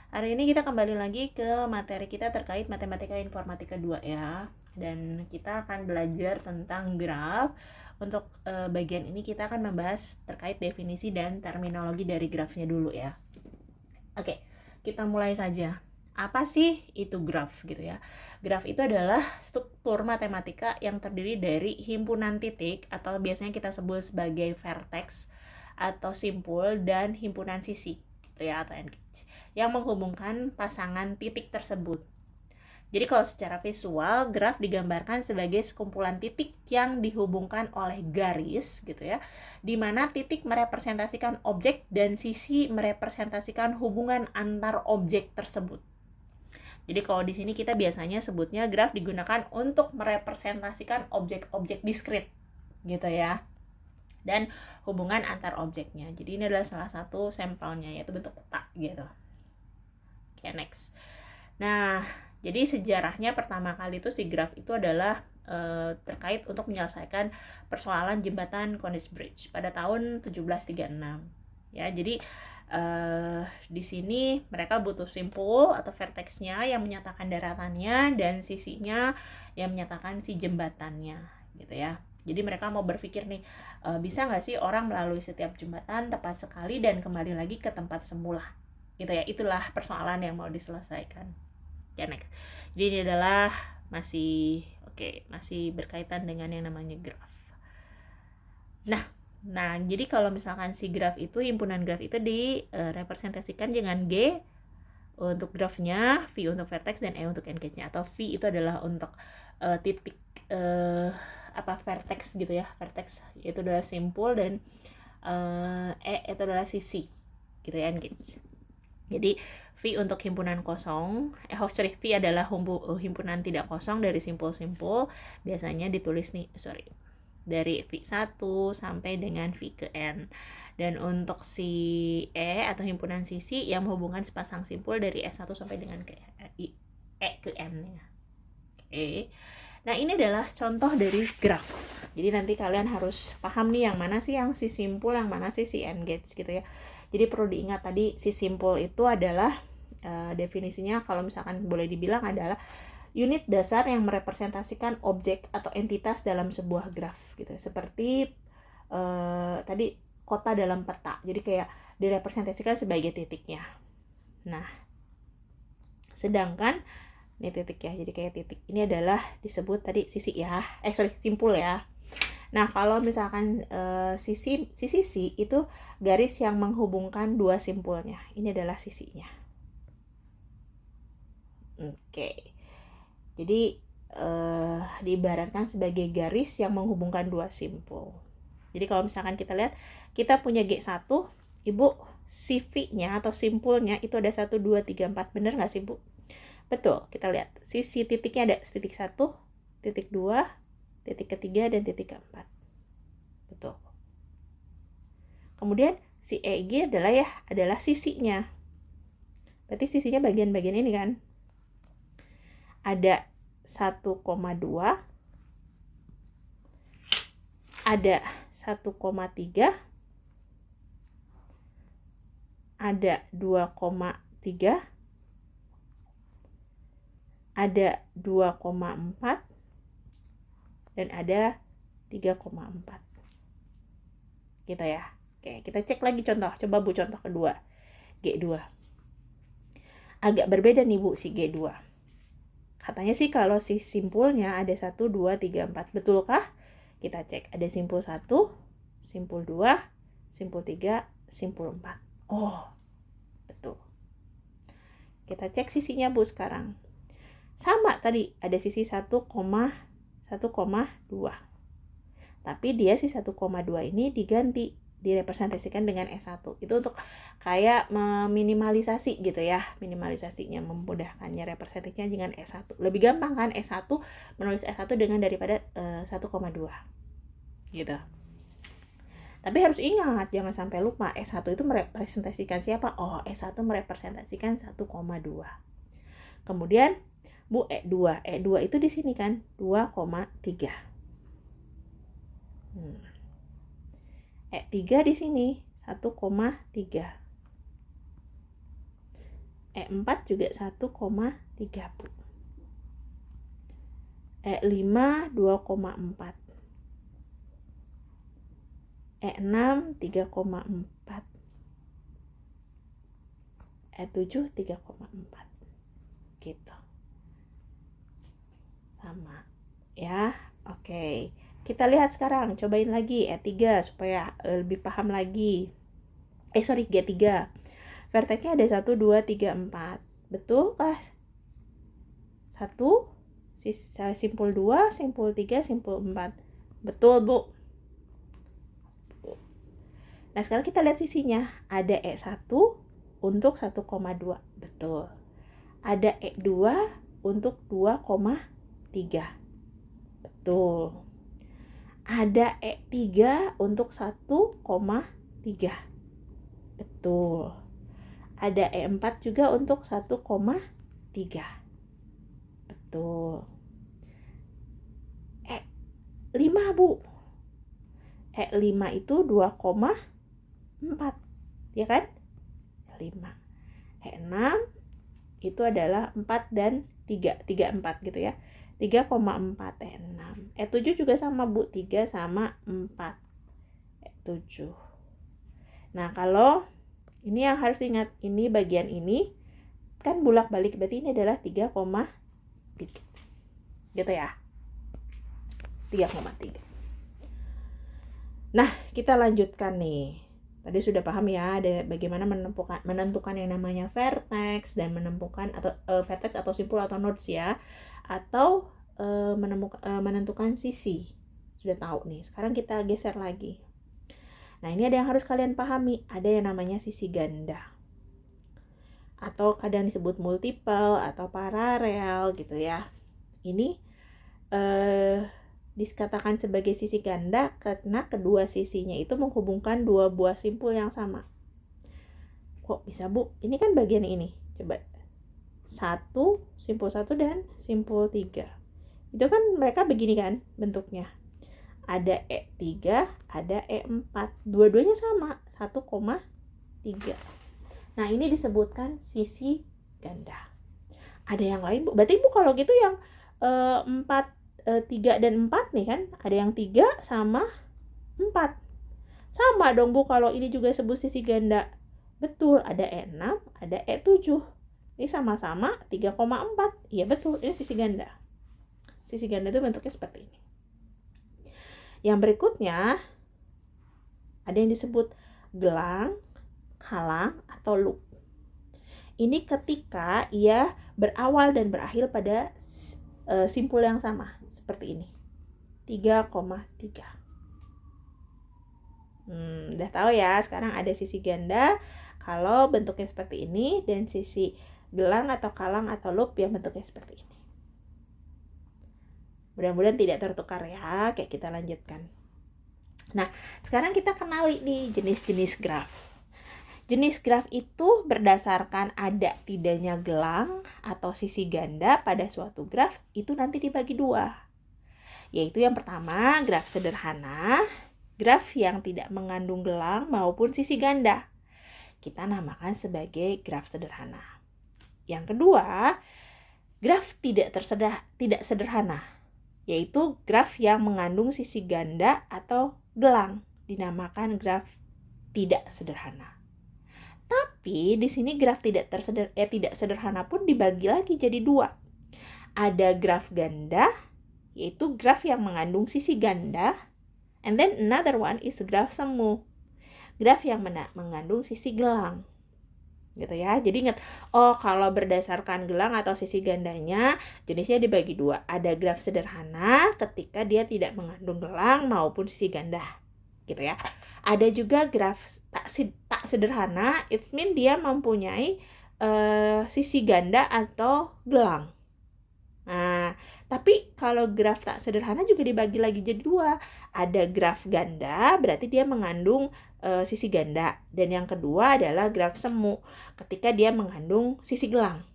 Hari ini kita kembali lagi ke materi kita terkait Matematika Informatika 2 ya. Dan kita akan belajar tentang graf. Untuk bagian ini kita akan membahas terkait definisi dan terminologi dari grafnya dulu ya. Oke, kita mulai saja. Apa sih itu graf gitu ya? Graf itu adalah struktur matematika yang terdiri dari himpunan titik atau biasanya kita sebut sebagai vertex atau simpul dan himpunan sisi gitu ya, atau engage, yang menghubungkan pasangan titik tersebut. Jadi kalau secara visual, graf digambarkan sebagai sekumpulan titik yang dihubungkan oleh garis gitu ya, di mana titik merepresentasikan objek dan sisi merepresentasikan hubungan antar objek tersebut. Jadi kalau di sini kita biasanya sebutnya graf digunakan untuk merepresentasikan objek-objek diskrit gitu ya, dan hubungan antar objeknya. Jadi ini adalah salah satu sampelnya, yaitu bentuk peta gitu. Oke, next. Nah, jadi sejarahnya pertama kali itu si graf itu adalah terkait untuk menyelesaikan persoalan jembatan Cornish Bridge pada tahun 1736. Ya, jadi di sini mereka butuh simpul atau vertexnya yang menyatakan daratannya dan sisinya yang menyatakan si jembatannya gitu ya. Jadi mereka mau berpikir nih, bisa nggak sih orang melalui setiap jembatan tepat sekali dan kembali lagi ke tempat semula gitu ya. Itulah persoalan yang mau diselesaikan ya. Next, jadi ini adalah masih berkaitan dengan yang namanya graf. Nah, jadi kalau misalkan si graf itu, himpunan graf itu direpresentasikan dengan G untuk grafnya, V untuk vertex, dan E untuk engage-nya. Atau V itu adalah untuk titik vertex gitu ya, vertex itu adalah simpul, dan E itu adalah sisi gitu ya, engage. Jadi V untuk himpunan kosong, V adalah himpunan tidak kosong dari simpul-simpul, biasanya ditulis dari V1 sampai dengan V ke N. Dan untuk si E atau himpunan sisi yang menghubungkan sepasang simpul dari S1 sampai dengan E ke N ya. Oke. Nah, ini adalah contoh dari graf. Jadi nanti kalian harus paham nih yang mana sih yang si simpul, yang mana sih si engage gitu ya. Jadi perlu diingat tadi si simpul itu adalah definisinya kalau misalkan boleh dibilang adalah unit dasar yang merepresentasikan objek atau entitas dalam sebuah graf gitu. Seperti tadi kota dalam peta. Jadi kayak direpresentasikan sebagai titiknya. Nah, sedangkan ini titik ya, jadi kayak titik. Ini adalah disebut tadi sisi ya. Simpul ya. Nah, kalau misalkan sisi itu garis yang menghubungkan dua simpulnya. Ini adalah sisinya. Oke. Jadi diibaratkan sebagai garis yang menghubungkan dua simpul. Jadi kalau misalkan kita lihat, kita punya G1, Ibu, si V-nya atau simpulnya itu ada 1, 2, 3, 4. Bener nggak sih, Bu? Betul, kita lihat. Sisi titiknya ada titik 1, titik 2, titik ketiga, dan titik keempat. Betul. Kemudian si EG adalah sisinya. Berarti sisinya bagian-bagian ini kan. Ada 1,2, ada 1,3, ada 2,3, ada 2,4, dan ada 3,4 gitu ya. Oke, kita cek lagi contoh. Coba Bu, contoh kedua, G2. Agak berbeda nih Bu si G2. Katanya sih kalau si simpulnya ada 1, 2, 3, 4. Betulkah? Kita cek. Ada simpul 1, simpul 2, simpul 3, simpul 4. Oh, betul. Kita cek sisinya Bu sekarang. Sama tadi, ada sisi 1,2. Tapi dia si 1,2 ini direpresentasikan dengan S1. Itu untuk kayak meminimalisasi gitu ya. Minimalisasinya, memudahkannya representasinya dengan S1. Lebih gampang kan S1, menulis S1 dengan daripada 1,2 gitu. Tapi harus ingat, jangan sampai lupa S1 itu merepresentasikan siapa? Oh, S1 merepresentasikan 1,2. Kemudian Bu, E2. E2 itu di sini kan 2,3. E3 di sini 1,3. E4 juga 1,3 Bu. E5 2,4. E6 3,4. E7 3,4. Gitu. Sama. Ya, oke. Kita lihat sekarang, cobain lagi E3 supaya lebih paham lagi. G3. Vertexnya ada 1, 2, 3, 4. Betul kah? 1, simpul 2, simpul 3, simpul 4. Betul, Bu. Nah, sekarang kita lihat sisinya. Ada E1 untuk 1,2. Betul. Ada E2 untuk 2,3. Betul. Ada E3 untuk 1,3. Betul. Ada E4 juga untuk 1,3. Betul. E5, Bu. E5 itu 2,4. Ya kan? E5. E6 itu adalah 4 dan 3. 3, 4 gitu ya. 3,4 E6. E7 juga sama, Bu. 3 sama 4. E7. Nah, kalau ini yang harus ingat, ini bagian ini kan bolak-balik, berarti ini adalah 3,3. Gitu ya. 3,3. Nah, kita lanjutkan nih. Tadi sudah paham ya, ada bagaimana menentukan yang namanya vertex dan menentukan atau vertex atau simpul atau nodes ya, atau menentukan sisi. Sudah tahu nih. Sekarang kita geser lagi. Nah, ini ada yang harus kalian pahami, ada yang namanya sisi ganda. Atau kadang disebut multiple atau paralel gitu ya. Ini dikatakan sebagai sisi ganda karena kedua sisinya itu menghubungkan dua buah simpul yang sama. Kok bisa, Bu? Ini kan bagian ini. Coba. 1, simpul 1 dan simpul 3. Itu kan mereka begini kan bentuknya. Ada E3, ada E4. Dua-duanya sama, 1,3. Nah, ini disebutkan sisi ganda. Ada yang lain, Bu? Berarti, Bu, kalau gitu yang 3 dan 4 nih kan, ada yang 3 sama 4. Sama dong, Bu, kalau ini juga disebut sisi ganda. Betul, ada E6, ada E7. Ini sama-sama 3,4. Iya, betul, ini sisi ganda. Sisi ganda itu bentuknya seperti ini. Yang berikutnya, ada yang disebut gelang, kalang, atau loop. Ini ketika ia berawal dan berakhir pada simpul yang sama, seperti ini. 3,3. Udah tahu ya, sekarang ada sisi ganda kalau bentuknya seperti ini, dan sisi gelang atau kalang atau loop yang bentuknya seperti ini. Mudah-mudahan tidak tertukar ya. Oke, kita lanjutkan. Nah, sekarang kita kenali nih jenis-jenis graf. Jenis graf itu berdasarkan ada tidaknya gelang atau sisi ganda pada suatu graf itu nanti dibagi dua. Yaitu yang pertama, graf sederhana, graf yang tidak mengandung gelang maupun sisi ganda. Kita namakan sebagai graf sederhana. Yang kedua, graf tidak sederhana, yaitu graf yang mengandung sisi ganda atau gelang, dinamakan graf tidak sederhana. Tapi di sini graf tidak sederhana pun dibagi lagi jadi dua. Ada graf ganda, yaitu graf yang mengandung sisi ganda, and then another one is graf semu, graf yang mengandung sisi gelang. Gitu ya. Jadi ingat, kalau berdasarkan gelang atau sisi gandanya, jenisnya dibagi dua. Ada graf sederhana ketika dia tidak mengandung gelang maupun sisi ganda. Gitu ya. Ada juga graf tak sederhana, it means dia mempunyai sisi ganda atau gelang. Nah, tapi kalau graf tak sederhana juga dibagi lagi jadi dua. Ada graf ganda, berarti dia mengandung sisi ganda. Dan yang kedua adalah graf semu, ketika dia mengandung sisi gelang.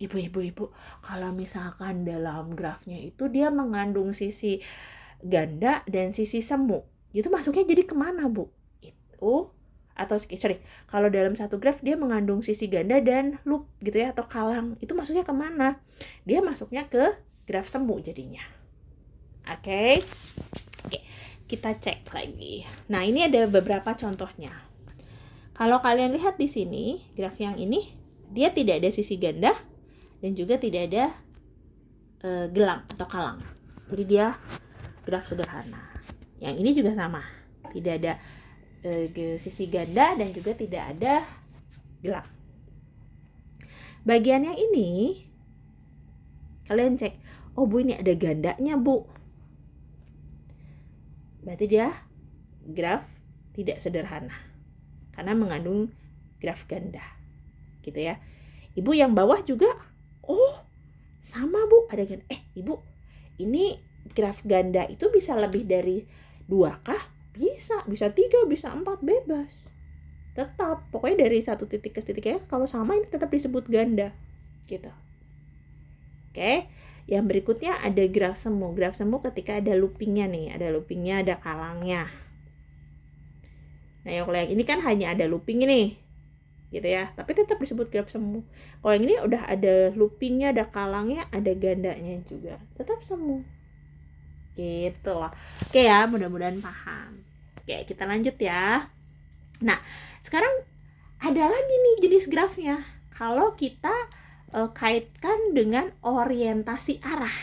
Ibu, kalau misalkan dalam grafnya itu dia mengandung sisi ganda dan sisi semu, itu masuknya jadi kemana, Bu? Itu atau sorry, kalau dalam satu graf dia mengandung sisi ganda dan loop gitu ya, atau kalang, itu masuknya kemana? Dia masuknya ke graf semu jadinya. Oke, kita cek lagi. Nah, ini ada beberapa contohnya. Kalau kalian lihat di sini, graf yang ini dia tidak ada sisi ganda dan juga tidak ada gelang atau kalang. Jadi dia graf sederhana. Yang ini juga sama, tidak ada sisi ganda dan juga tidak ada gelang. Bagian yang ini kalian cek, oh Bu ini ada gandanya Bu, berarti dia graf tidak sederhana karena mengandung graf ganda gitu ya. Ibu yang bawah juga, oh sama Bu, ada ganda. Ibu ini graf ganda itu bisa lebih dari 2 kah? Bisa 3, bisa 4, bebas. Tetap, pokoknya dari satu titik ke titik ya, kalau sama ini tetap disebut ganda. Gitu. Oke, yang berikutnya ada graf semu. Graf semu ketika ada loopingnya nih, ada loopingnya, ada kalangnya. Nah, yang ini kan hanya ada looping ini, gitu ya, tapi tetap disebut graf semu. Kalau yang ini udah ada loopingnya, ada kalangnya, ada gandanya juga, tetap semu. Gitu loh. Oke ya, mudah-mudahan paham. Oke, kita lanjut ya. Nah, sekarang ada lagi nih jenis grafnya. Kalau kita kaitkan dengan orientasi arah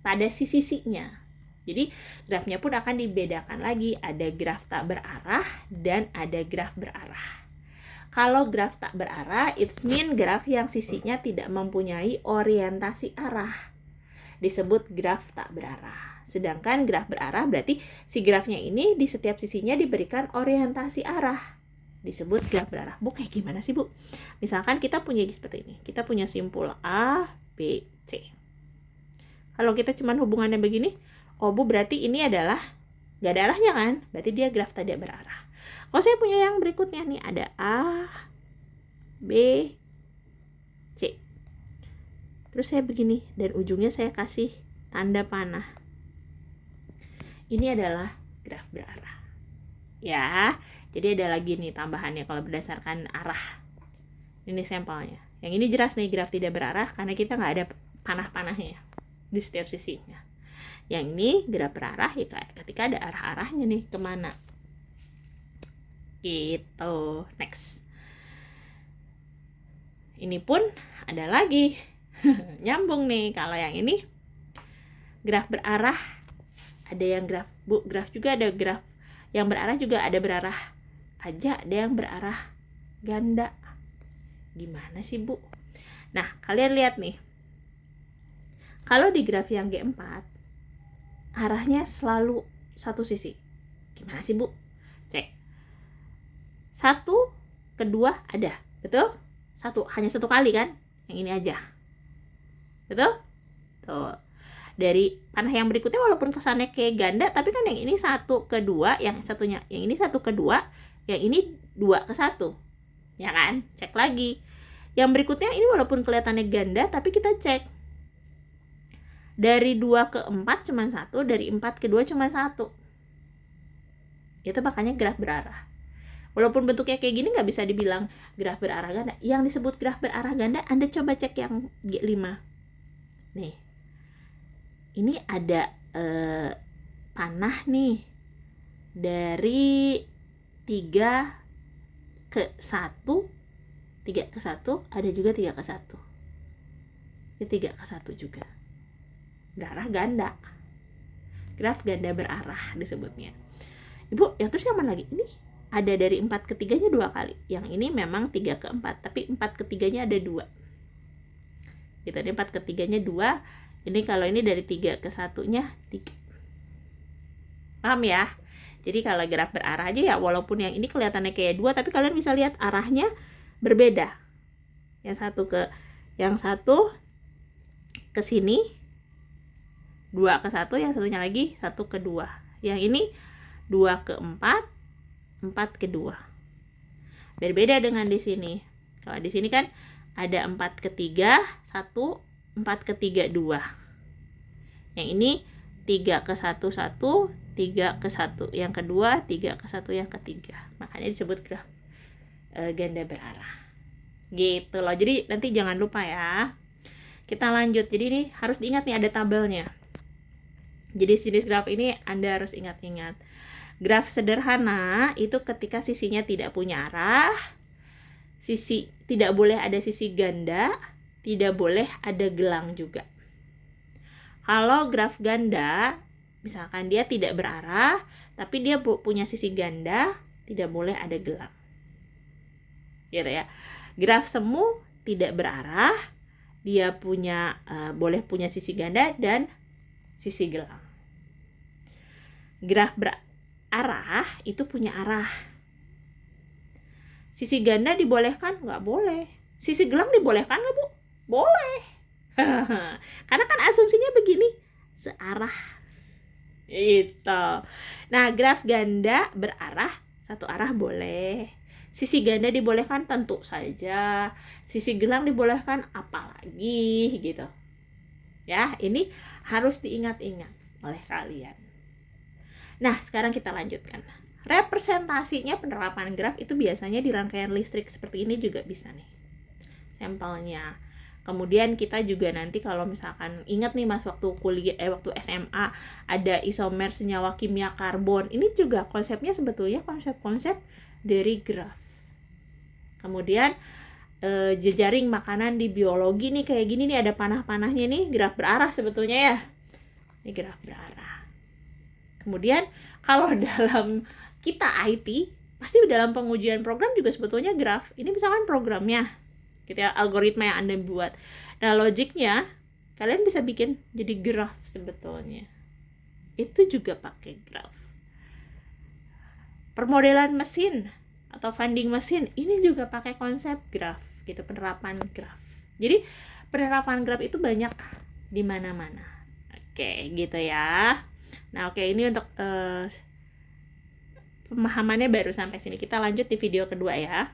pada sisi-sisinya. Jadi, grafnya pun akan dibedakan lagi. Ada graf tak berarah dan ada graf berarah. Kalau graf tak berarah, it means graf yang sisinya tidak mempunyai orientasi arah. Disebut graf tak berarah. Sedangkan graf berarah berarti si grafnya ini di setiap sisinya diberikan orientasi arah. Disebut graf berarah. Bu, kayak gimana sih Bu? Misalkan kita punya seperti ini. Kita punya simpul A, B, C. Kalau kita cuma hubungannya begini, oh Bu berarti ini adalah gak ada arahnya kan? Berarti dia graf tidak berarah. Kalau saya punya yang berikutnya nih, ada A, B, C. Terus saya begini, dan ujungnya saya kasih tanda panah. Ini adalah graf berarah. Ya, jadi ada lagi nih tambahannya kalau berdasarkan arah. Ini sampelnya. Yang ini jelas nih graf tidak berarah karena kita nggak ada panah-panahnya di setiap sisinya. Yang ini graf berarah ya ketika ada arah-arahnya nih kemana. Gitu. Next. Ini pun ada lagi. Nyambung nih. Kalau yang ini graf berarah, ada yang graf juga ada graf yang berarah, juga ada berarah aja, ada yang berarah ganda. Gimana sih Bu? Nah, kalian lihat nih. Kalau di graf yang G4 arahnya selalu satu sisi. Gimana sih Bu? Cek. 1, kedua ada, betul? Hanya satu kali kan? Yang ini aja. Betul? Tuh. Dari panah yang berikutnya walaupun kesannya kayak ganda, tapi kan yang ini 1 ke 2, yang satunya yang ini 1 ke 2, yang ini 2 ke 1. Ya kan? Cek lagi. Yang berikutnya ini walaupun kelihatannya ganda, tapi kita cek. Dari 2 ke 4 cuma 1, dari 4 ke 2 cuma 1. Itu makanya graf berarah. Walaupun bentuknya kayak gini nggak bisa dibilang graf berarah ganda. Yang disebut graf berarah ganda, Anda coba cek yang G5. Nih. Ini ada panah nih. Dari 3 ke 1. 3 ke 1, ada juga 3 ke 1. Ini 3 ke 1 juga. Berarah ganda. Graf ganda berarah disebutnya. Ibu, yang terus yang mana lagi? Ini ada dari 4 ke 3-nya 2 kali. Yang ini memang 3 ke 4, tapi 4 ke 3-nya ada 2. Gitu, ini 4 ke 3-nya 2. Ini kalau ini dari 3 ke 1-nya 3. Paham ya? Jadi kalau graf berarah aja ya, walaupun yang ini kelihatannya kayak 2, tapi kalian bisa lihat arahnya berbeda. Yang satu ke sini 2 ke 1, yang satunya lagi 1 ke 2. Yang ini 2 ke 4, 4 ke 2. Berbeda dengan di sini. Kalau di sini kan ada 4 ke 3, 1, 4 ke 3, 2. Yang ini 3 ke 1, 1, 3 ke 1 yang kedua, 3 ke 1 yang ketiga. Makanya disebut graf ganda berarah. Gitu loh. Jadi nanti jangan lupa ya. Kita lanjut. Jadi ini harus diingat nih, ada tabelnya. Jadi jenis graf ini Anda harus ingat-ingat. Graf sederhana itu ketika sisinya tidak punya arah, tidak boleh ada sisi ganda, tidak boleh ada gelang juga. Kalau graf ganda, misalkan dia tidak berarah, tapi dia punya sisi ganda, tidak boleh ada gelang. Gitu ya. Graf semu tidak berarah, dia boleh punya sisi ganda dan sisi gelang. Graf berarah itu punya arah. Sisi ganda dibolehkan? Nggak boleh. Sisi gelang dibolehkan nggak, Bu? Boleh. Karena kan asumsinya begini, searah. Itu. Nah, graf ganda berarah, satu arah boleh. Sisi ganda dibolehkan? Tentu saja. Sisi gelang dibolehkan? Apalagi gitu. Ya, ini harus diingat-ingat oleh kalian. Nah, sekarang kita lanjutkan. Representasinya penerapan graf itu biasanya di rangkaian listrik seperti ini juga bisa nih. Sampelnya. Kemudian kita juga nanti kalau misalkan ingat nih Mas, waktu waktu SMA ada isomer senyawa kimia karbon. Ini juga konsepnya sebetulnya konsep-konsep dari graf. Kemudian jejaring makanan di biologi nih kayak gini nih, ada panah-panahnya nih, graf berarah sebetulnya ya. Ini graf berarah. Kemudian kalau dalam kita IT, pasti dalam pengujian program juga sebetulnya graf. Ini misalkan programnya, gitu ya, algoritma yang Anda buat. Nah, logiknya kalian bisa bikin jadi graf sebetulnya. Itu juga pakai graf. Permodelan mesin atau vending mesin ini juga pakai konsep graf, gitu, penerapan graf. Jadi penerapan graf itu banyak di mana-mana. Oke, gitu ya. Nah, oke, ini untuk pemahamannya baru sampai sini. Kita lanjut di video kedua ya.